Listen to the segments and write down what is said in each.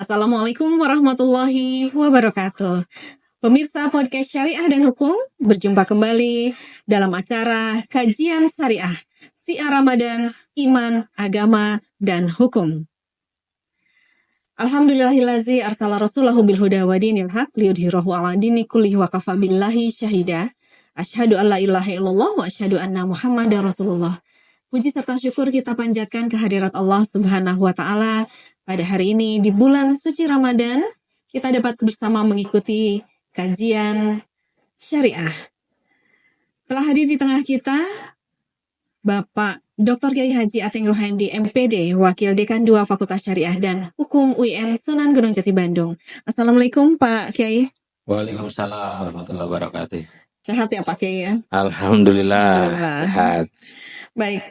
Assalamualaikum warahmatullahi wabarakatuh. Pemirsa podcast Syariah dan Hukum, berjumpa kembali dalam acara Kajian Syariah, Syiar Ramadan, Iman, Agama, dan Hukum. Alhamdulillahillazi arsala rasulahu bil huda wa dinil haq liyudhhirahu 'ala dini kullihi wa kafa billahi syahida. Asyhadu an la ilaha illallah wa asyhadu anna Muhammadar Rasulullah. Puji serta syukur kita panjatkan kehadirat Allah Subhanahu wa taala pada hari ini di bulan suci Ramadan. Kita dapat bersama mengikuti kajian syariah. Telah hadir di tengah kita Bapak Dr. Kiai Haji Ateng Ruhandi MPD, Wakil Dekan 2 Fakultas Syariah dan Hukum UIN Sunan Gunung Jati Bandung. Assalamualaikum Pak Kiai. Waalaikumsalam warahmatullahi wabarakatuh. Sehat ya Pak Kiai ya? Alhamdulillah. Sehat. Baik.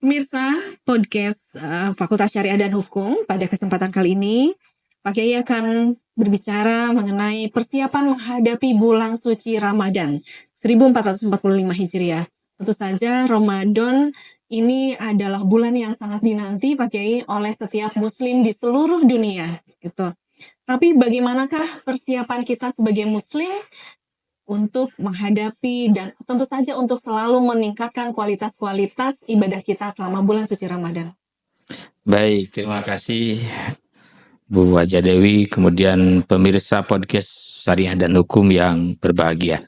Pemirsa podcast Fakultas Syariah dan Hukum, pada kesempatan kali ini Pak Kiai akan berbicara mengenai persiapan menghadapi bulan suci Ramadan 1445 Hijriah. Tentu saja Ramadan ini adalah bulan yang sangat dinanti Pak Kiai oleh setiap muslim di seluruh dunia gitu. Tapi bagaimanakah persiapan kita sebagai muslim untuk menghadapi dan tentu saja untuk selalu meningkatkan kualitas-kualitas ibadah kita selama bulan suci Ramadan? Baik, terima kasih Bu Wajah Dewi, kemudian pemirsa podcast Syariah dan Hukum yang berbahagia.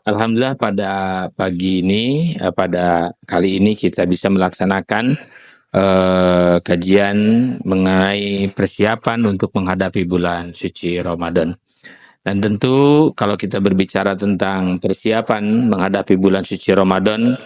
Alhamdulillah pada pagi ini, pada kali ini kita bisa melaksanakan kajian mengenai persiapan untuk menghadapi bulan suci Ramadan. Dan tentu kalau kita berbicara tentang persiapan menghadapi bulan suci Ramadan,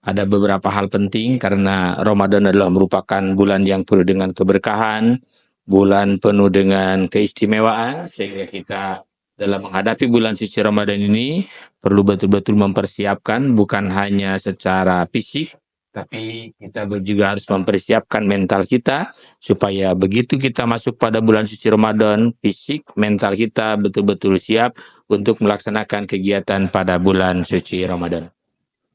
ada beberapa hal penting karena Ramadan adalah merupakan bulan yang penuh dengan keberkahan, bulan penuh dengan keistimewaan, sehingga kita dalam menghadapi bulan suci Ramadan ini perlu betul-betul mempersiapkan bukan hanya secara fisik, tapi kita juga harus mempersiapkan mental kita supaya begitu kita masuk pada bulan suci Ramadan, fisik, mental kita betul-betul siap untuk melaksanakan kegiatan pada bulan suci Ramadan.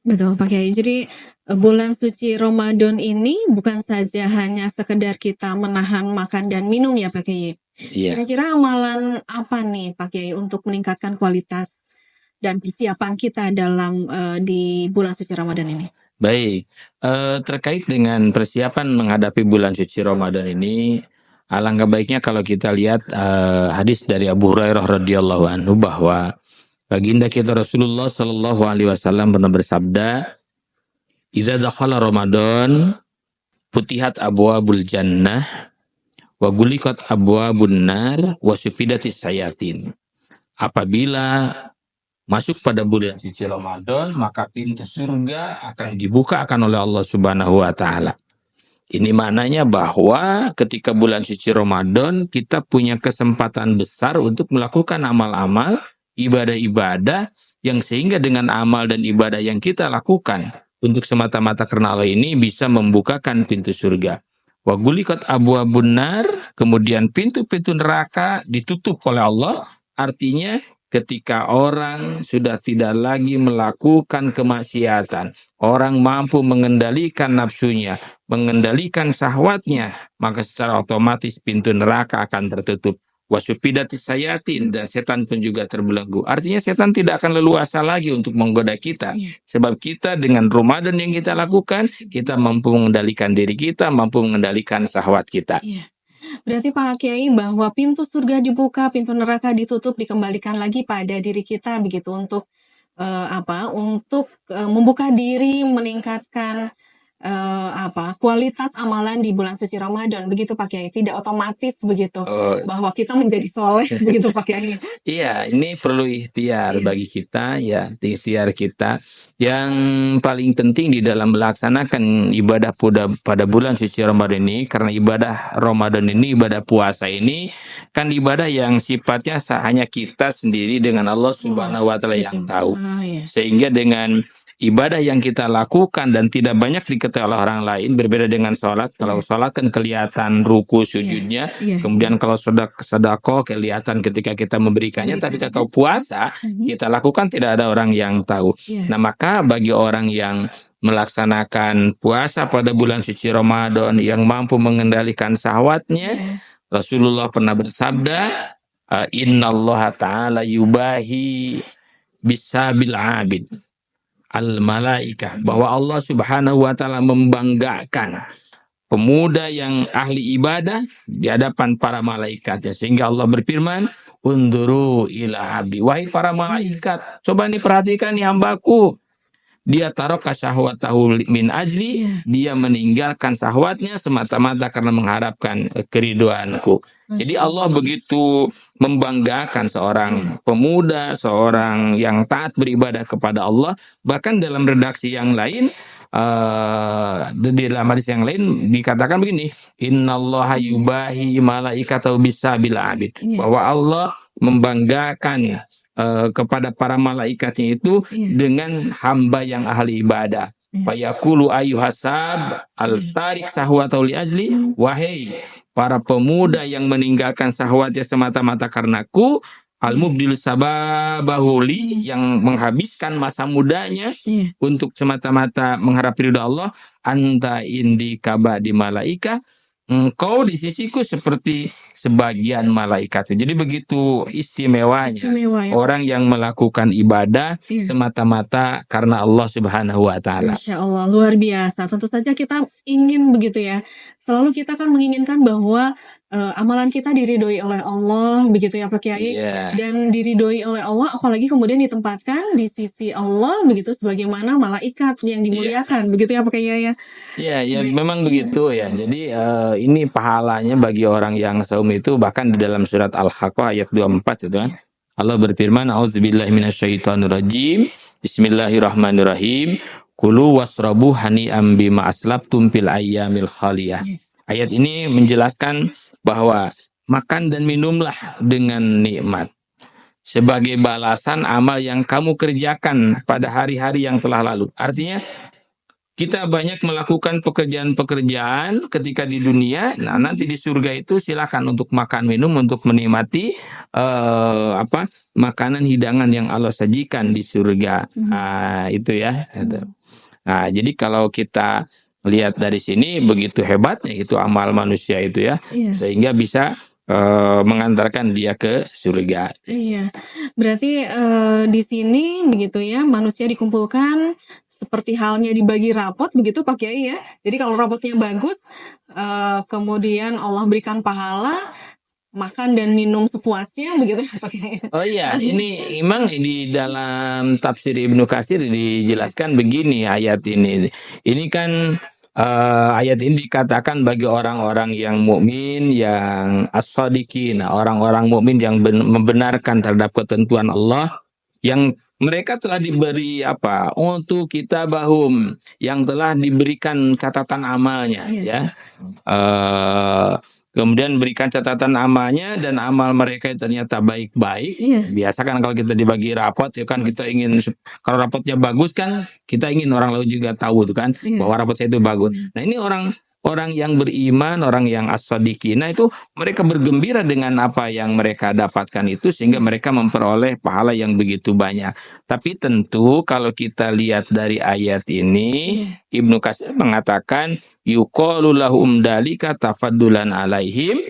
Betul Pak Kiai. Jadi bulan suci Ramadan ini bukan saja hanya sekedar kita menahan makan dan minum ya Pak Kiai. Iya. Kira-kira amalan apa nih Pak Kiai untuk meningkatkan kualitas dan persiapan kita dalam di bulan suci Ramadan ini? Baik, terkait dengan persiapan menghadapi bulan suci Ramadan ini, alangkah baiknya kalau kita lihat hadis dari Abu Hurairah radhiyallahu anhu bahwa baginda kita Rasulullah Shallallahu Alaihi Wasallam pernah bersabda, "Idza dakhala Ramadan, futihat abwabul jannah, wa gulikat abwabun nar, wa sufidatis sayatin." Apabila masuk pada bulan suci Ramadan, maka pintu surga akan dibukakan oleh Allah Subhanahu wa taala. Ini maknanya bahwa ketika bulan suci Ramadan kita punya kesempatan besar untuk melakukan amal-amal, ibadah-ibadah yang sehingga dengan amal dan ibadah yang kita lakukan untuk semata-mata karena Allah ini bisa membukakan pintu surga. Wa gulikat abwabun nar, kemudian pintu-pintu neraka ditutup oleh Allah, artinya ketika orang sudah tidak lagi melakukan kemaksiatan, orang mampu mengendalikan nafsunya, mengendalikan syahwatnya, maka secara otomatis pintu neraka akan tertutup. Wasupidatis sayatin, dan setan pun juga terbelenggu. Artinya setan tidak akan leluasa lagi untuk menggoda kita. Sebab kita dengan Ramadan yang kita lakukan, kita mampu mengendalikan diri kita, mampu mengendalikan syahwat kita. Berarti Pak Kiai bahwa pintu surga dibuka, pintu neraka ditutup, dikembalikan lagi pada diri kita begitu untuk membuka diri, meningkatkan kualitas amalan di bulan suci Ramadan, begitu Pak Kiai. Tidak otomatis begitu bahwa kita menjadi soleh begitu Pak Kiai. Iya, ini perlu ikhtiar bagi kita, ya, ikhtiar kita. Yang paling penting di dalam melaksanakan ibadah pada bulan suci Ramadan ini, karena ibadah Ramadan ini, ibadah puasa ini kan ibadah yang sifatnya hanya kita sendiri dengan Allah Subhanahu wa taala yang tahu. Sehingga dengan ibadah yang kita lakukan dan tidak banyak diketahui oleh orang lain, berbeda dengan sholat. Kalau sholat kan kelihatan ruku sujudnya, kemudian kalau sedekah kelihatan ketika kita memberikannya, tapi kalau puasa kita lakukan tidak ada orang yang tahu. Nah, maka bagi orang yang melaksanakan puasa pada bulan suci Ramadan, yang mampu mengendalikan syahwatnya, Rasulullah pernah bersabda, innallaha ta'ala yubahi bisabil abid al malaikah, bahwa Allah Subhanahu wa taala membanggakan pemuda yang ahli ibadah di hadapan para malaikatnya, sehingga Allah berfirman, unduru ila abdi, wahai para malaikat, coba nih perhatikan nih hambaku, dia taruh syahwatahu min ajli, dia meninggalkan syahwatnya semata-mata karena mengharapkan keriduanku. Jadi Allah begitu membanggakan seorang pemuda, seorang yang taat beribadah kepada Allah. Bahkan dalam redaksi yang lain, di dalam hadis yang lain dikatakan begini, innallaha yubahi malaikatahu bisabil abid, bahwa Allah membanggakan kepada para malaikatnya itu dengan hamba yang ahli ibadah. Fayaqulu ayyuhasab al-tarik sahwatahu li ajli, wahai para pemuda yang meninggalkan sahwatnya semata-mata karenaku, al-mubdil sababahuli, yang menghabiskan masa mudanya untuk semata-mata mengharap ridha Allah, anta indi kabadi malaika, engkau di sisiku seperti sebagian malaikat. Jadi begitu istimewanya orang yang melakukan ibadah semata-mata karena Allah Subhanahu wa taala. Masya Allah, luar biasa. Tentu saja kita ingin begitu ya. Selalu kita kan menginginkan bahwa amalan kita diridhoi oleh Allah, begitu ya Pak Kiai. Dan diridhoi oleh Allah, apalagi kemudian ditempatkan di sisi Allah, begitu sebagaimana malaikat yang dimuliakan, begitu ya Pak Kiai ya. Ya, memang begitu ya. Jadi ini pahalanya bagi orang yang saum itu, bahkan di dalam surat Al-Haqqah ayat 24 itu kan. Allah berfirman, a'udzubillahi minasyaitonirrajim. Bismillahirrahmanirrahim. Kulu wasrabu hani'am bima aslabtum fil ayyamil khaliyah. Ayat ini menjelaskan bahwa makan dan minumlah dengan nikmat sebagai balasan amal yang kamu kerjakan pada hari-hari yang telah lalu. Artinya kita banyak melakukan pekerjaan-pekerjaan ketika di dunia. Nah, nanti di surga itu silakan untuk makan minum, untuk menikmati makanan hidangan yang Allah sajikan di surga. Itu ya. Nah, jadi kalau kita lihat dari sini, begitu hebatnya itu amal manusia itu ya, sehingga bisa mengantarkan dia ke surga. Iya, berarti di sini begitu ya, manusia dikumpulkan seperti halnya dibagi rapot begitu Pak Kiai ya. Jadi kalau rapotnya bagus, kemudian Allah berikan pahala, makan dan minum sepuasnya begitu ya Pak Kiai. Oh iya, ini memang di dalam tafsir Ibnu Katsir dijelaskan begini ayat ini. Ini kan ayat ini dikatakan bagi orang-orang yang mukmin, yang as-shadiqin, orang-orang mukmin yang membenarkan terhadap ketentuan Allah, yang mereka telah diberi untuk kitabahum, yang telah diberikan catatan amalnya ya. Kemudian berikan catatan amalnya, dan amal mereka ternyata baik-baik. Biasa kan kalau kita dibagi rapot ya kan, kita ingin, kalau rapotnya bagus kan kita ingin orang lain juga tahu tuh kan, bahwa rapot saya itu bagus. Nah, ini orang yang beriman, orang yang as-shadiqina itu, mereka bergembira dengan apa yang mereka dapatkan itu, sehingga mereka memperoleh pahala yang begitu banyak. Tapi tentu kalau kita lihat dari ayat ini, Ibnu Katsir mengatakan yuqalu lahum dalika tafaddulan alaihim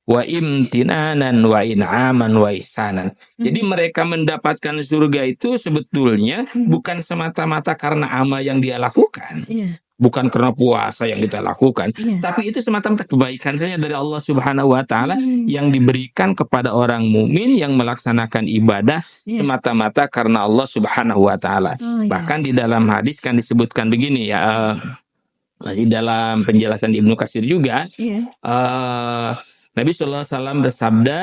wa imtinanan wa in'aman wa ihsanan. Jadi mereka mendapatkan surga itu sebetulnya bukan semata-mata karena amal yang dia lakukan. Bukan karena puasa yang kita lakukan, tapi itu semata-mata kebaikan saja dari Allah Subhanahu wa taala yang diberikan kepada orang mukmin yang melaksanakan ibadah semata-mata karena Allah Subhanahu wa taala. Bahkan di dalam hadis kan disebutkan begini ya, di dalam penjelasan Ibnu Katsir juga, Nabi sallallahu alaihi wasallam bersabda,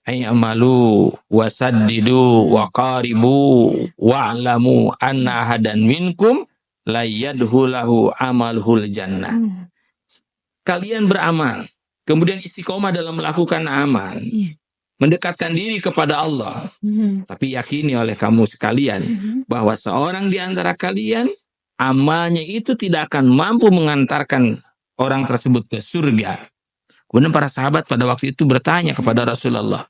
ayyamalu wasaddidu waqaribu wa'lamu anna ahadan minkum la yadhulahu amalhul jannah. Kalian beramal, kemudian istiqomah dalam melakukan amal, mendekatkan diri kepada Allah. Tapi yakini oleh kamu sekalian bahwa seorang di antara kalian, amalnya itu tidak akan mampu mengantarkan orang tersebut ke surga. Kemudian para sahabat pada waktu itu bertanya kepada Rasulullah,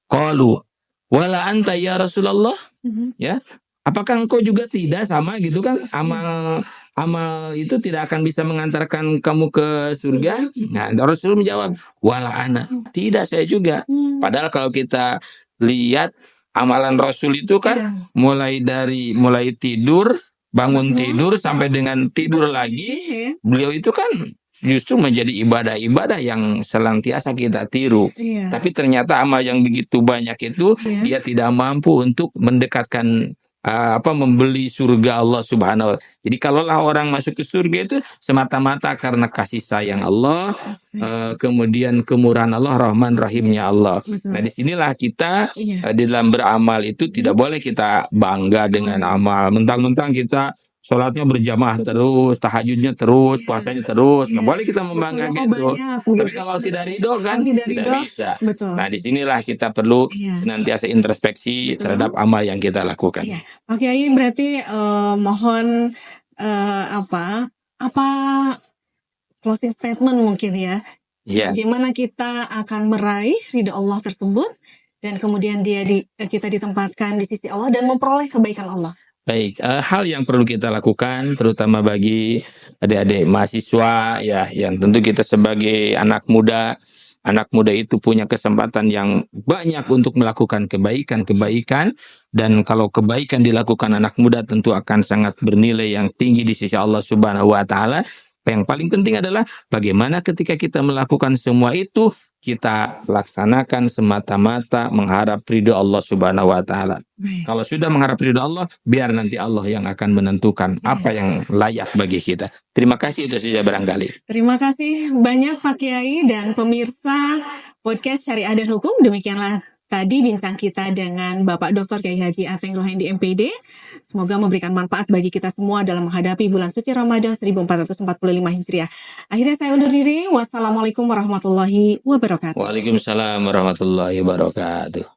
qalu wala anta ya Rasulullah, ya, apakah engkau juga tidak sama gitu kan, amal amal itu tidak akan bisa mengantarkan kamu ke surga? Nah, Rasul menjawab, wala ana. Tidak, saya juga. Padahal kalau kita lihat amalan Rasul itu kan mulai tidur, bangun tidur sampai dengan tidur lagi, beliau itu kan justru menjadi ibadah-ibadah yang senantiasa kita tiru. Tapi ternyata amal yang begitu banyak itu dia tidak mampu untuk mendekatkan membeli surga Allah Subhanahu wa. Jadi kalaulah orang masuk ke surga itu semata-mata karena kasih sayang Allah, kemudian kemurahan Allah, Rahman Rahimnya Allah. Nah, disinilah kita di dalam beramal itu tidak boleh kita bangga dengan amal. Mentang-mentang kita sholatnya berjamaah terus, tahajudnya terus, puasanya terus. Nggak boleh kita membanggakan gitu. Tapi kalau tidak ridho kan tidak bisa. Nah, disinilah kita perlu senantiasa introspeksi terhadap amal yang kita lakukan. Pak Kiai, berarti mohon closing statement mungkin ya. Bagaimana kita akan meraih ridho Allah tersebut dan kemudian kita ditempatkan di sisi Allah dan memperoleh kebaikan Allah. Baik, hal yang perlu kita lakukan terutama bagi adik-adik mahasiswa ya, yang tentu kita sebagai anak muda itu punya kesempatan yang banyak untuk melakukan kebaikan, dan kalau kebaikan dilakukan anak muda tentu akan sangat bernilai yang tinggi di sisi Allah Subhanahu wa taala. Yang paling penting adalah bagaimana ketika kita melakukan semua itu kita laksanakan semata-mata mengharap ridho Allah Subhanahu wa taala. Kalau sudah mengharap ridho Allah, biar nanti Allah yang akan menentukan apa yang layak bagi kita. Terima kasih, itu saja barangkali. Terima kasih banyak Pak Kiai dan pemirsa podcast Syariah dan Hukum. Demikianlah tadi bincang kita dengan Bapak Dr. Kiai Haji Ateng Rohandi MPD. Semoga memberikan manfaat bagi kita semua dalam menghadapi bulan suci Ramadan 1445 Hijriah. Akhirnya saya undur diri. Wassalamualaikum warahmatullahi wabarakatuh. Waalaikumsalam warahmatullahi wabarakatuh.